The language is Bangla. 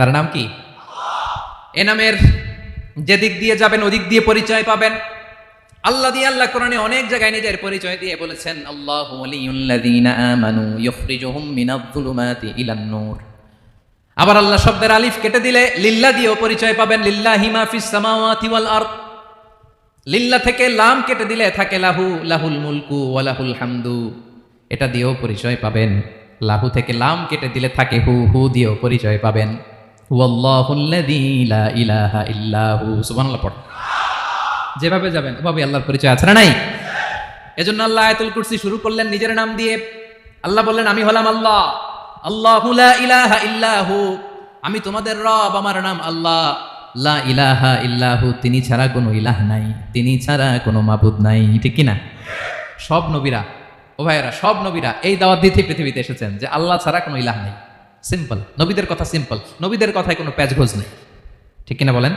তার নাম কি? এ নামের যেদিক দিয়ে যাবেন ওদিক দিয়ে পরিচয় পাবেন। আল্লাহ দিয়ে আল্লাহ কোরআনে অনেক জায়গায় নিজের পরিচয় দিয়ে বলেছেন, আল্লাহু ওয়ালিয়ুল্লাযীনা আমানু ইখরিজুহুম মিনায-যুলুমাতি ইলান-নূর। আবার আল্লাহ শব্দের আলিফ কেটে দিলে লিল্লাহ দিয়েও পরিচয় পাবেন, লিল্লাহি মা ফিস সামাওয়াতি ওয়াল আরদ। লিল্লাহ থেকে লাম কেটে দিলে থাকে লাহু, লাহুল মুলকু ওয়া লাহুল হামদু, এটা দিয়েও পরিচয় পাবেন। লাহু থেকে লাম কেটে দিলে থাকে হু, হু দিয়েও পরিচয় পাবেন। ওয়াল্লাহুল্লাযী লা ইলাহা ইল্লা হু। সুবহানাল্লাহ পড়। যেভাবে যাবেন ওভাবে আল্লাহর পরিচয় আছে না নাই? এজন্য আল্লাহ আয়াতুল কুরসি শুরু করলেন নিজের নাম দিয়ে। আল্লাহ বললেন, আমি হলাম আল্লাহ, আল্লাহু লা ইলাহা ইল্লা হু, আমি তোমাদের রব, আমার নাম আল্লাহ। লা ইলাহা ইল্লা হু, তিনি ছাড়া কোনো ইলাহ নাই, তিনি ছাড়া কোনো মাবুদ নাই। ঠিক কি না? সব নবীরা, ও ভাইয়েরা, সব নবীরা এই দাওয়াত দিতে পৃথিবীতে এসেছেন যে আল্লাহ ছাড়া কোনো ইলাহ নেই। সিম্পল, নবীদের কথা সিম্পল, নবীদের কথায় কোনো প্যাচগোজ নেই। ঠিক কিনা বলেন?